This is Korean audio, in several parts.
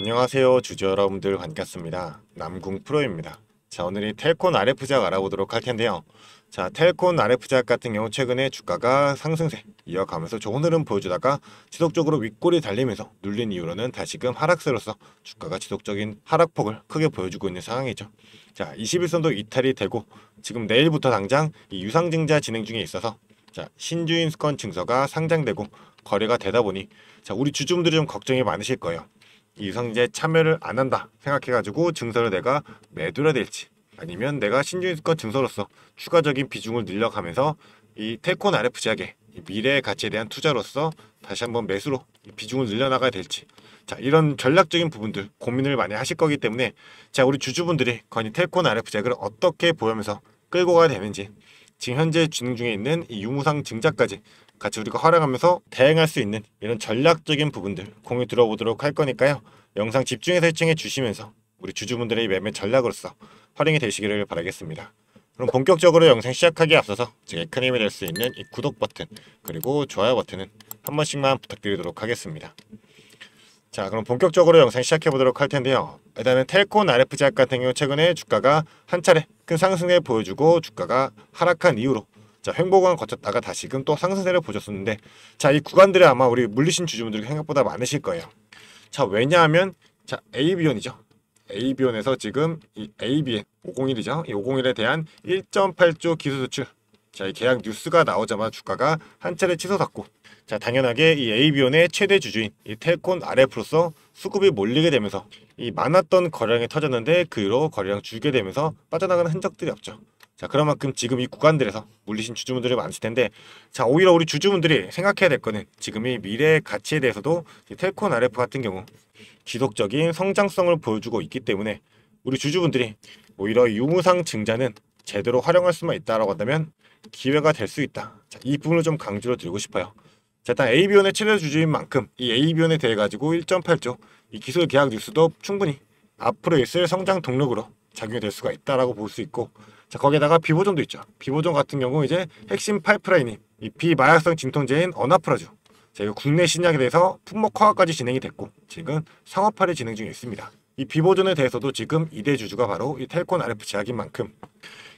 안녕하세요 주주 여러분들 반갑습니다. 남궁 프로입니다. 자, 오늘 이 텔콘 RF작 알아보도록 할 텐데요. 자, 텔콘 RF작 같은 경우 최근에 주가가 상승세 이어가면서 좋은 흐름 보여주다가 지속적으로 윗골이 달리면서 눌린 이후로는 다시금 하락세로서 주가가 지속적인 하락폭을 크게 보여주고 있는 상황이죠. 자, 21선도 이탈이 되고 지금 내일부터 당장 이 유상증자 진행 중에 있어서 자, 신주인수권 증서가 상장되고 거래가 되다 보니 자, 우리 주주분들이 좀 걱정이 많으실 거예요. 이 유상증자에 참여를 안 한다 생각해가지고 증서를 내가 매도해야 될지, 아니면 내가 신주인수권 증서로서 추가적인 비중을 늘려가면서 이 텔콘 RF작의 미래의 가치에 대한 투자로서 다시 한번 매수로 비중을 늘려나가야 될지, 자, 이런 전략적인 부분들 고민을 많이 하실 거기 때문에 자, 우리 주주분들이 과연 텔콘 RF작을 어떻게 보면서 끌고 가야 되는지, 지금 현재 진행 중에 있는 이 유무상 증자까지 같이 우리가 활용하면서 대응할 수 있는 이런 전략적인 부분들 공유 들어보도록 할 거니까요. 영상 집중해서 시청해 주시면서 우리 주주분들의 매매 전략으로서 활용이 되시기를 바라겠습니다. 그럼 본격적으로 영상 시작하기에 앞서서 제게 큰 힘이 될 수 있는 이 구독 버튼 그리고 좋아요 버튼은 한 번씩만 부탁드리도록 하겠습니다. 자, 그럼 본격적으로 영상 시작해 보도록 할 텐데요. 일단은 텔콘 RF작 같은 경우 최근에 주가가 한 차례 큰 상승을 보여주고 주가가 하락한 이후로 자, 횡보관 거쳤다가 다시금 또 상승세를 보셨었는데, 자, 이 구간들이 아마 우리 물리신 주주분들이 생각보다 많으실 거예요. 자, 왜냐하면 자, AB온이죠. AB온에서 지금 이 ABN 501이죠. 이 501에 대한 1.8조 기술 수출, 자, 이 계약 뉴스가 나오자마자 주가가 한 차례 치솟았고, 자, 당연하게 이 AB온의 최대 주주인 이 텔콘 RF로서 수급이 몰리게 되면서 이 많았던 거래량이 터졌는데 그 이후로 거래량 줄게 되면서 빠져나가는 흔적들이 없죠. 자, 그런 만큼 지금 이 구간들에서 물리신 주주분들이 많으실 텐데, 자, 오히려 우리 주주분들이 생각해야 될 거는 지금 이 미래의 가치에 대해서도 이 텔콘 RF 같은 경우 지속적인 성장성을 보여주고 있기 때문에 우리 주주분들이 오히려 유무상 증자는 제대로 활용할 수만 있다라고 한다면 기회가 될 수 있다. 자, 이 부분을 좀 강조로 드리고 싶어요. 자, 일단 AB온의 최대 주주인 만큼 이 AB온에 대해 가지고 1.8조 이 기술 계약 뉴스도 충분히 앞으로 있을 성장 동력으로 작용이 될 수가 있다라고 볼 수 있고, 자, 거기에다가 비보존도 있죠. 비보존 같은 경우 이제 핵심 파이프라인이 이 비마약성 진통제인 어나프라주, 자, 이거 국내 신약에 대해서 품목 허가까지 진행이 됐고 지금 상업화를 진행 중에 있습니다. 이 비보존에 대해서도 지금 2대 주주가 바로 이 텔콘 RF작인 만큼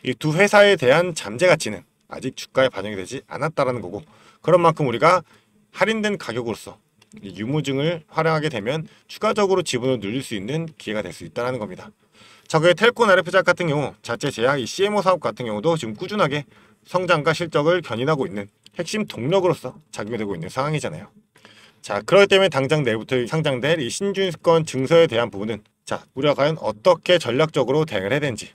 이 두 회사에 대한 잠재 가치는 아직 주가에 반영이 되지 않았다라는 거고, 그런 만큼 우리가 할인된 가격으로서 이 유무증을 활용하게 되면 추가적으로 지분을 늘릴 수 있는 기회가 될 수 있다는 겁니다. 자, 그의 텔콘 RF작 같은 경우 자체 제약 이 CMO 사업 같은 경우도 지금 꾸준하게 성장과 실적을 견인하고 있는 핵심 동력으로서 작용이 되고 있는 상황이잖아요. 자, 그렇기 때문에 당장 내일부터 상장될 이 신주인수권 증서에 대한 부분은 자, 우리가 과연 어떻게 전략적으로 대응을 해야 되는지,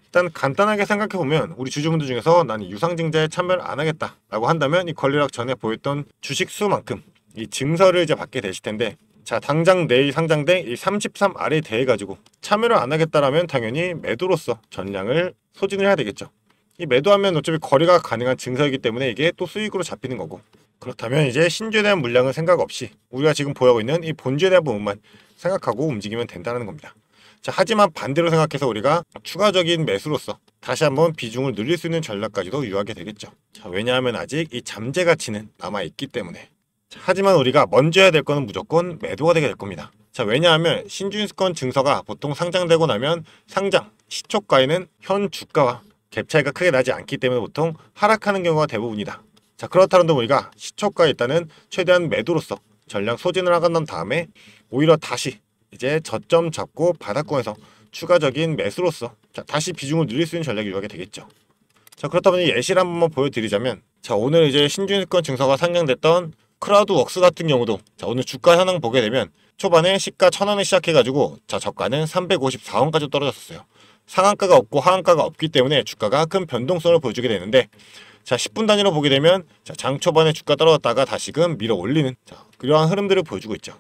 일단 간단하게 생각해보면 우리 주주분들 중에서 나는 유상증자에 참여를 안 하겠다라고 한다면 이 권리락 전에 보였던 주식 수만큼 이 증서를 이제 받게 되실 텐데, 자, 당장 내일 상장된 이 33R에 대해 가지고 참여를 안 하겠다라면 당연히 매도로서 전량을 소진을 해야 되겠죠. 이 매도하면 어차피 거래가 가능한 증서이기 때문에 이게 또 수익으로 잡히는 거고, 그렇다면 이제 신주에 대한 물량은 생각 없이 우리가 지금 보유하고 있는 이 본주에 대한 부분만 생각하고 움직이면 된다는 겁니다. 자, 하지만 반대로 생각해서 우리가 추가적인 매수로서 다시 한번 비중을 늘릴 수 있는 전략까지도 유효하게 되겠죠. 자, 왜냐하면 아직 이 잠재 가치는 남아있기 때문에. 자, 하지만 우리가 먼저 해야 될 거는 무조건 매도가 되게 될 겁니다. 자, 왜냐하면 신주인수권 증서가 보통 상장되고 나면 상장 시초가에는 현 주가와 갭 차이가 크게 나지 않기 때문에 보통 하락하는 경우가 대부분이다. 자, 그렇다면 우리가 시초가에 일단은 최대한 매도로서 전량 소진을 하고 난 다음에 오히려 다시 이제 저점 잡고 바닥권에서 추가적인 매수로서 자, 다시 비중을 늘릴 수 있는 전략이 유효하게 되겠죠. 자, 그렇다면 예시를 한번 보여드리자면, 자, 오늘 이제 신주인수권 증서가 상장됐던 크라우드웍스 같은 경우도 자, 오늘 주가 현황 보게 되면 초반에 시가 1,000원에 시작해가지고 자, 저가는 354원까지 떨어졌었어요. 상한가가 없고 하한가가 없기 때문에 주가가 큰 변동성을 보여주게 되는데, 자, 10분 단위로 보게 되면 자, 장 초반에 주가 떨어졌다가 다시금 밀어 올리는 자, 그러한 흐름들을 보여주고 있죠.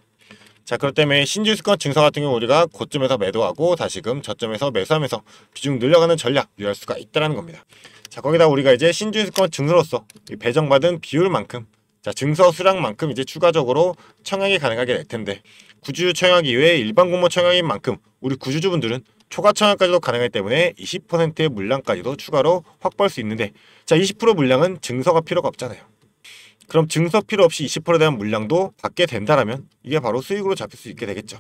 자, 그렇기 때문에 신주인수권 증서 같은 경우 우리가 고점에서 매도하고 다시금 저점에서 매수하면서 비중 늘려가는 전략 유효할 수가 있다는 겁니다. 자, 거기다 우리가 이제 신주인수권 증서로서 배정받은 비율만큼 자, 증서 수량만큼 이제 추가적으로 청약이 가능하게 될 텐데, 구주주 청약 이외에 일반 공모 청약인 만큼 우리 구주주분들은 초과 청약까지도 가능하기 때문에 20%의 물량까지도 추가로 확보할 수 있는데, 자, 20% 물량은 증서가 필요가 없잖아요. 그럼 증서 필요 없이 20%에 대한 물량도 받게 된다라면 이게 바로 수익으로 잡힐 수 있게 되겠죠.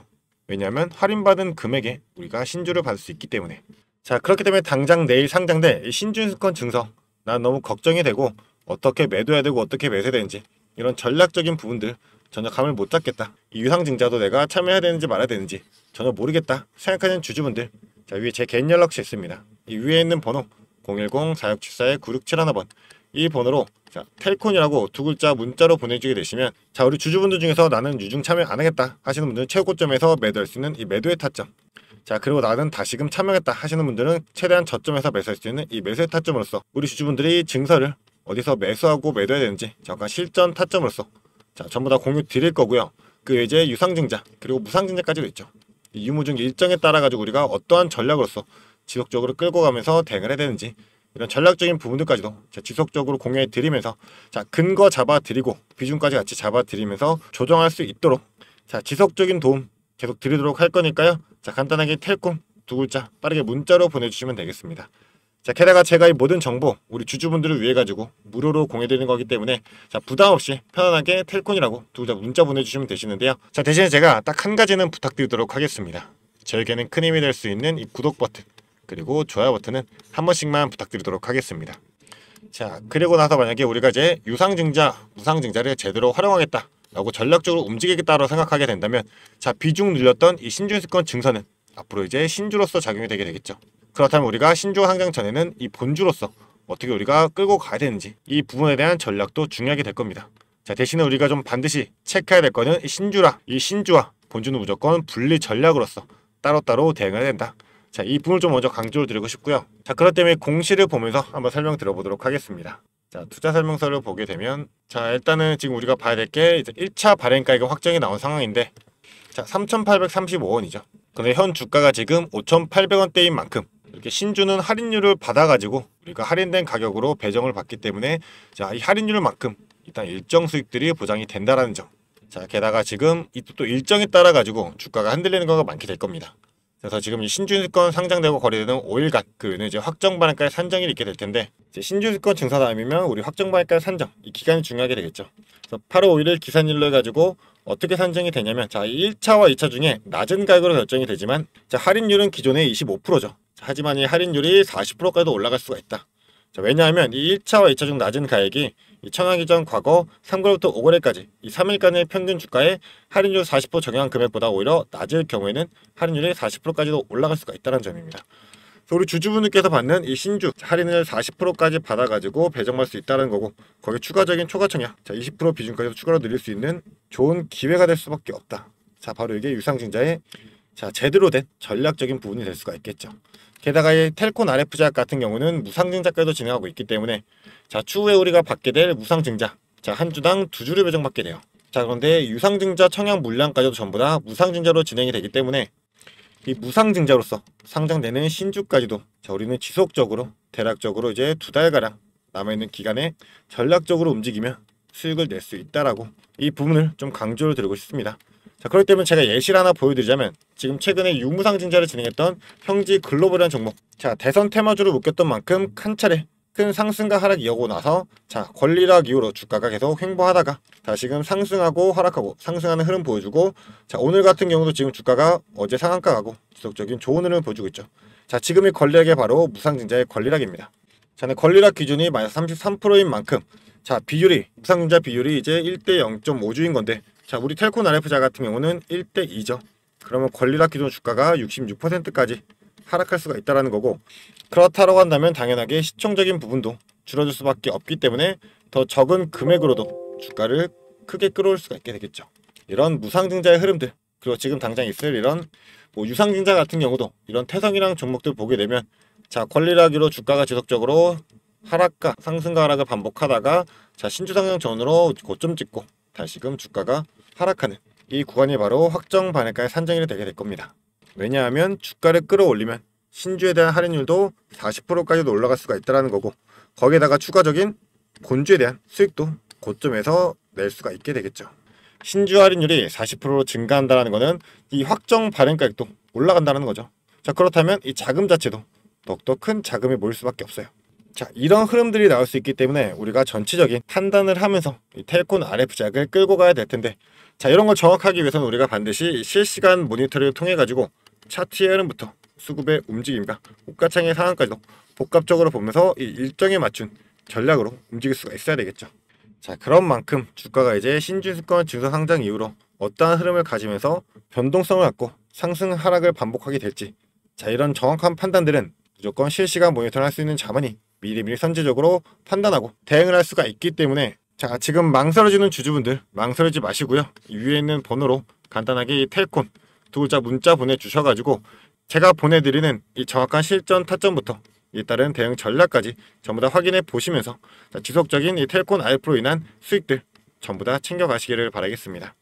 왜냐하면 할인받은 금액에 우리가 신주를 받을 수 있기 때문에. 자, 그렇기 때문에 당장 내일 상장될 이 신주증권 증서 난 너무 걱정이 되고 어떻게 매도해야 되고 어떻게 매수해야 되는지 이런 전략적인 부분들 전혀 감을 못 잡겠다. 이 유상증자도 내가 참여해야 되는지 말아야 되는지 전혀 모르겠다 생각하는 주주분들, 자, 위에 제 개인 연락처 있습니다. 이 위에 있는 번호 010-4674-9671번 이 번호로 자, 텔콘이라고 두 글자 문자로 보내주게 되시면, 자, 우리 주주분들 중에서 나는 유중 참여 안 하겠다 하시는 분들은 최고점에서 매도할 수 있는 이 매도의 타점, 자, 그리고 나는 다시금 참여하겠다 하시는 분들은 최대한 저점에서 매수할 수 있는 이 매수의 타점으로서 우리 주주분들이 증서를 어디서 매수하고 매도해야 되는지 잠깐 실전 타점으로서 자, 전부 다 공유 드릴 거고요. 그 외에 유상증자 그리고 무상증자까지도 있죠. 이 유무증 일정에 따라 가지고 우리가 어떠한 전략으로서 지속적으로 끌고 가면서 대응을 해야 되는지 이런 전략적인 부분들까지도 지속적으로 공유해 드리면서, 자, 근거 잡아 드리고 비중까지 같이 잡아 드리면서 조정할 수 있도록 자, 지속적인 도움 계속 드리도록 할 거니까요. 자, 간단하게 텔콤 두 글자 빠르게 문자로 보내주시면 되겠습니다. 자, 게다가 제가 이 모든 정보 우리 주주분들을 위해 가지고 무료로 공유드리는 거기 때문에 자, 부담 없이 편안하게 텔콘이라고 두 글자 문자 보내주시면 되시는데요. 자, 대신에 제가 딱 한 가지는 부탁드리도록 하겠습니다. 저에게는 큰 힘이 될 수 있는 이 구독 버튼 그리고 좋아요 버튼은 한 번씩만 부탁드리도록 하겠습니다. 자, 그리고 나서 만약에 우리가 이제 유상증자, 무상증자를 제대로 활용하겠다 라고 전략적으로 움직이겠다고 생각하게 된다면, 자, 비중 늘렸던 이 신주증권 증서는 앞으로 이제 신주로서 작용이 되게 되겠죠. 그렇다면 우리가 신주 상장 전에는 이 본주로서 어떻게 우리가 끌고 가야 되는지 이 부분에 대한 전략도 중요하게 될 겁니다. 자, 대신에 우리가 좀 반드시 체크해야 될 거는 이 신주와 본주는 무조건 분리 전략으로서 따로따로 대응해야 된다. 자, 이 부분을 좀 먼저 강조를 드리고 싶고요. 자, 그렇기 때문에 공시를 보면서 한번 설명드려보도록 하겠습니다. 자, 투자 설명서를 보게 되면, 자, 일단은 지금 우리가 봐야 될 게 이제 1차 발행가액이 확정이 나온 상황인데, 자, 3,835원이죠. 근데 현 주가가 지금 5,800원대인 만큼 이렇게 신주는 할인율을 받아가지고 우리가 할인된 가격으로 배정을 받기 때문에, 자, 이 할인율만큼 일단 일정 수익들이 보장이 된다라는 점. 자, 게다가 지금 이 또 일정에 따라 가지고 주가가 흔들리는 거가 많게 될 겁니다. 그래서 지금 이 신주증권 상장되고 거래되는 5일간 그 외에는 이제 확정 발행가의 산정일이 있게 될 텐데, 이제 신주증권 증서 다음이면 우리 확정 발행가의 산정 이 기간이 중요하게 되겠죠. 그래서 8월 5일을 기산일로 해가지고 어떻게 산정이 되냐면, 자, 1차와 2차 중에 낮은 가격으로 결정이 되지만, 자, 할인율은 기존의 25%죠. 하지만 이 할인율이 40%까지도 올라갈 수가 있다. 자, 왜냐하면 이 1차와 2차 중 낮은 가액이 이 청하기 전 과거 3거래부터 5거래까지 이 3일간의 평균 주가에 할인율 40% 적용한 금액보다 오히려 낮을 경우에는 할인율이 40%까지도 올라갈 수가 있다는 점입니다. 그래서 우리 주주분들께서 받는 이 신주 할인을 40%까지 받아가지고 배정할 수 있다는 거고, 거기에 추가적인 초과 청약, 자, 20% 비중까지 추가로 늘릴 수 있는 좋은 기회가 될 수밖에 없다. 자, 바로 이게 유상증자의 자, 제대로 된 전략적인 부분이 될 수가 있겠죠. 게다가 이 텔콘 RF제약 같은 경우는 무상증자까지도 진행하고 있기 때문에, 자, 추후에 우리가 받게 될 무상증자, 자, 한 주당 2주를 배정받게 돼요. 자, 그런데 유상증자 청약 물량까지도 전부 다 무상증자로 진행이 되기 때문에 이 무상증자로서 상장되는 신주까지도, 자, 우리는 지속적으로 대략적으로 이제 2달가량 남아있는 기간에 전략적으로 움직이면 수익을 낼 수 있다라고 이 부분을 좀 강조를 드리고 싶습니다. 자, 그렇기 때문에 제가 예시를 하나 보여드리자면, 지금 최근에 유무상증자를 진행했던 형지 글로벌이라는 종목, 자, 대선 테마주를 묶였던 만큼 한 차례 큰 상승과 하락 이어오고 나서, 자, 권리락 이후로 주가가 계속 횡보하다가 다시금 상승하고 하락하고 상승하는 흐름 보여주고, 자, 오늘 같은 경우도 지금 주가가 어제 상한가 가고 지속적인 좋은 흐름을 보여주고 있죠. 자, 지금이 권리락이 바로 무상증자의 권리락입니다. 자, 권리락 기준이 마이너스 33%인 만큼, 자, 비율이 무상증자 비율이 이제 1대 0.5주인 건데, 자, 우리 텔콘 RF자 같은 경우는 1대 2죠. 그러면 권리락 기준 주가가 66%까지 하락할 수가 있다는 거고, 그렇다고 한다면 당연하게 시총적인 부분도 줄어들 수밖에 없기 때문에 더 적은 금액으로도 주가를 크게 끌어올 수가 있게 되겠죠. 이런 무상증자의 흐름들, 그리고 지금 당장 있을 이런 뭐 유상증자 같은 경우도 이런 태성이랑 종목들 보게 되면, 자, 권리락으로 주가가 지속적으로 하락과 상승과 하락을 반복하다가, 자, 신주상장 전으로 고점 찍고 다시금 주가가 하락하는 이 구간이 바로 확정 발행가의 산정일이 되게 될 겁니다. 왜냐하면 주가를 끌어올리면 신주에 대한 할인율도 40%까지도 올라갈 수가 있다는 거고, 거기에다가 추가적인 본주에 대한 수익도 고점에서 낼 수가 있게 되겠죠. 신주 할인율이 40%로 증가한다는 것은 이 확정 발행가액도 올라간다는 거죠. 자, 그렇다면 이 자금 자체도 더욱더 큰 자금이 모일 수밖에 없어요. 자, 이런 흐름들이 나올 수 있기 때문에 우리가 전체적인 판단을 하면서 이 텔콘 RF작을 끌고 가야 될 텐데, 자, 이런 걸 정확하기 위해서는 우리가 반드시 실시간 모니터링을 통해 가지고 차트의 흐름부터 수급의 움직임과 호가창의 상황까지도 복합적으로 보면서 이 일정에 맞춘 전략으로 움직일 수가 있어야 되겠죠. 자, 그런 만큼 주가가 이제 신주식권 증서 상장 이후로 어떠한 흐름을 가지면서 변동성을 갖고 상승 하락을 반복하게 될지, 자, 이런 정확한 판단들은 무조건 실시간 모니터를 할 수 있는 자만이 미리미리 선제적으로 판단하고 대응을 할 수가 있기 때문에, 자, 지금 망설여지는 주주분들 망설이지 마시고요. 이 위에 있는 번호로 간단하게 이 텔콘 두 글자 문자 보내주셔가지고 제가 보내드리는 이 정확한 실전 타점부터 이에 따른 대응 전략까지 전부 다 확인해 보시면서, 자, 지속적인 이 텔콘 RF로 인한 수익들 전부 다 챙겨가시기를 바라겠습니다.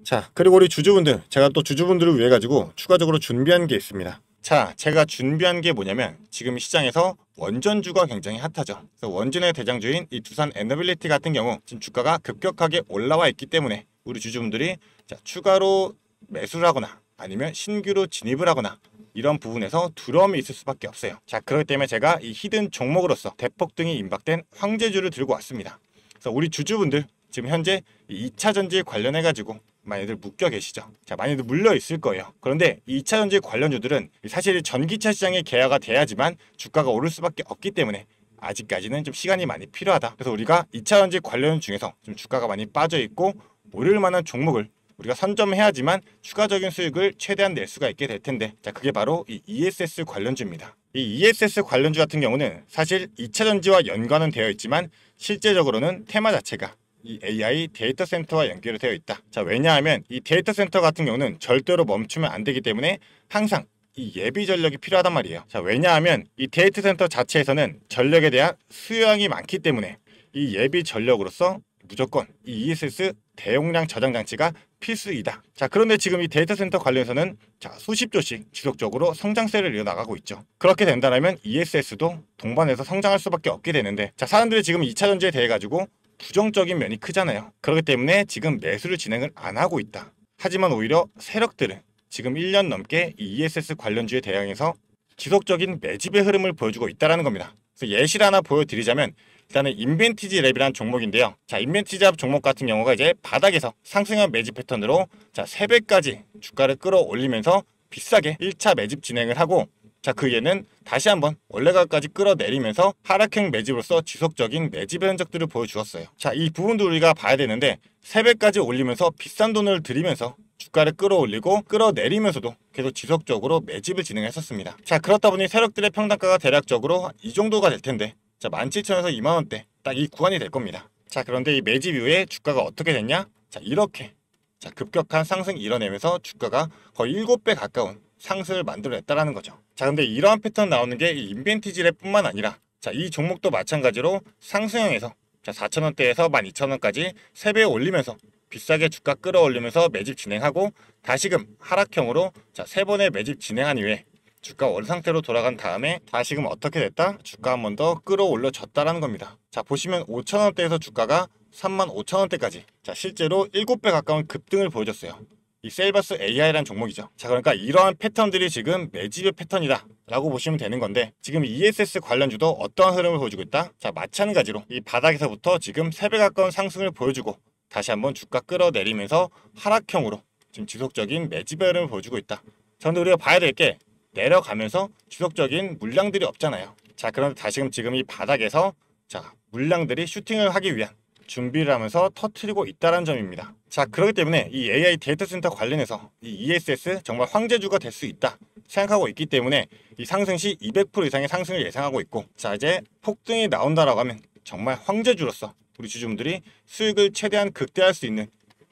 자, 그리고 우리 주주분들, 제가 또 주주분들을 위해 가지고 추가적으로 준비한 게 있습니다. 자, 제가 준비한 게 뭐냐면 지금 시장에서 원전주가 굉장히 핫하죠. 그래서 원전의 대장주인 이 두산 에너빌리티 같은 경우 지금 주가가 급격하게 올라와 있기 때문에 우리 주주분들이, 자, 추가로 매수를 하거나 아니면 신규로 진입을 하거나 이런 부분에서 두려움이 있을 수밖에 없어요. 자, 그렇기 때문에 제가 이 히든 종목으로서 대폭등이 임박된 황제주를 들고 왔습니다. 그래서 우리 주주분들 지금 현재 이 2차 전지 관련해 가지고 많이들 묶여 계시죠. 자, 많이들 물려 있을 거예요. 그런데 이 2차 전지 관련주들은 사실 전기차 시장이 개화가 돼야지만 주가가 오를 수밖에 없기 때문에 아직까지는 좀 시간이 많이 필요하다. 그래서 우리가 2차 전지 관련 중에서 좀 주가가 많이 빠져 있고 오를 만한 종목을 우리가 선점해야지만 추가적인 수익을 최대한 낼 수가 있게 될 텐데, 자, 그게 바로 이 ESS 관련주입니다. 이 ESS 관련주 같은 경우는 사실 2차 전지와 연관은 되어 있지만 실제적으로는 테마 자체가 이 AI 데이터 센터와 연결이 되어 있다. 자, 왜냐하면 이 데이터 센터 같은 경우는 절대로 멈추면 안 되기 때문에 항상 이 예비 전력이 필요하단 말이에요. 자, 왜냐하면 이 데이터 센터 자체에서는 전력에 대한 수요량이 많기 때문에 이 예비 전력으로서 무조건 이 ESS 대용량 저장 장치가 필수이다. 자, 그런데 지금 이 데이터 센터 관련해서는, 자, 수십 조씩 지속적으로 성장세를 이어나가고 있죠. 그렇게 된다면 ESS도 동반해서 성장할 수밖에 없게 되는데, 자, 사람들이 지금 2차 전지에 대해 가지고 부정적인 면이 크잖아요. 그렇기 때문에 지금 매수를 진행을 안 하고 있다. 하지만 오히려 세력들은 지금 1년 넘게 이 ESS 관련주에 대항해서 지속적인 매집의 흐름을 보여주고 있다는 겁니다. 그래서 예시를 하나 보여드리자면, 일단은 인벤티지 랩이라는 종목인데요. 자, 인벤티지 랩 종목 같은 경우가 이제 바닥에서 상승형 매집 패턴으로, 자, 3배까지 주가를 끌어올리면서 비싸게 1차 매집 진행을 하고, 자, 그 얘는 다시 한번 원래 가까지 끌어내리면서 하락형 매집으로서 지속적인 매집의 흔적들을 보여주었어요. 자, 이 부분도 우리가 봐야 되는데 3배까지 올리면서 비싼 돈을 들이면서 주가를 끌어올리고 끌어내리면서도 계속 지속적으로 매집을 진행했었습니다. 자, 그렇다 보니 세력들의 평단가가 대략적으로 이 정도가 될 텐데, 자, 17,000에서 20,000원대 딱 이 구간이 될 겁니다. 자, 그런데 이 매집 이후에 주가가 어떻게 됐냐? 자, 이렇게, 자, 급격한 상승 이뤄내면서 주가가 거의 7배 가까운 상승을 만들어냈다라는 거죠. 자, 근데 이러한 패턴 나오는 게 이 인벤티지랩 뿐만 아니라, 자, 이 종목도 마찬가지로 상승형에서, 자, 4,000원대에서 12,000원까지 3배 올리면서 비싸게 주가 끌어올리면서 매집 진행하고, 다시금 하락형으로, 자, 3번의 매집 진행한 이후에 주가 원 상태로 돌아간 다음에 다시금 어떻게 됐다? 주가 한 번 더 끌어올려졌다라는 겁니다. 자, 보시면 5,000원대에서 주가가 35,000원대까지, 자, 실제로 7배 가까운 급등을 보여줬어요. 이 셀바스 AI라는 종목이죠. 자, 그러니까 이러한 패턴들이 지금 매집의 패턴이다 라고 보시면 되는 건데, 지금 ESS 관련주도 어떠한 흐름을 보여주고 있다? 자, 마찬가지로 이 바닥에서부터 지금 3배 가까운 상승을 보여주고 다시 한번 주가 끌어내리면서 하락형으로 지금 지속적인 매집의 흐름을 보여주고 있다. 자, 근데 우리가 봐야 될 게 내려가면서 지속적인 물량들이 없잖아요. 자, 그런데 다시금 지금 이 바닥에서, 자, 물량들이 슈팅을 하기 위한 준비를 하면서 터트리고 있다는 점입니다. 자, 그렇기 때문에 이 AI 데이터 센터 관련해서 이 ESS 정말 황제주가 될 수 있다 생각하고 있기 때문에 이 상승 시 200% 이상의 상승을 예상하고 있고, 자, 이제 폭등이 나온다라고 하면 정말 황제주로서 우리 주주분들이 수익을 최대한 극대화할 수 있는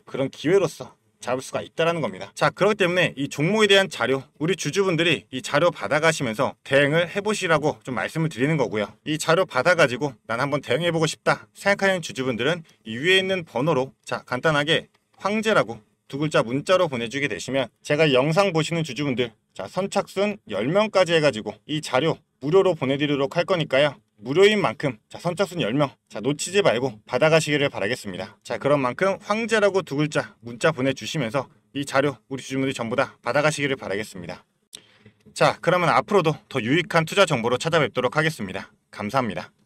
그런 기회로서 잡을 수가 있다는 겁니다. 자, 그렇기 때문에 이 종목에 대한 자료, 우리 주주분들이 이 자료 받아가시면서 대응을 해보시라고 좀 말씀을 드리는 거고요. 이 자료 받아가지고 난 한번 대응해보고 싶다 생각하는 주주분들은 이 위에 있는 번호로, 자, 간단하게 황제라고 두 글자 문자로 보내주게 되시면 제가 영상 보시는 주주분들, 자, 선착순 10명까지 해가지고 이 자료 무료로 보내드리도록 할 거니까요. 무료인 만큼, 자, 선착순 10명, 자, 놓치지 말고 받아가시기를 바라겠습니다. 자, 그런 만큼 황제라고 두 글자 문자 보내주시면서 이 자료 우리 주주분들이 전부 다 받아가시기를 바라겠습니다. 자, 그러면 앞으로도 더 유익한 투자 정보로 찾아뵙도록 하겠습니다. 감사합니다.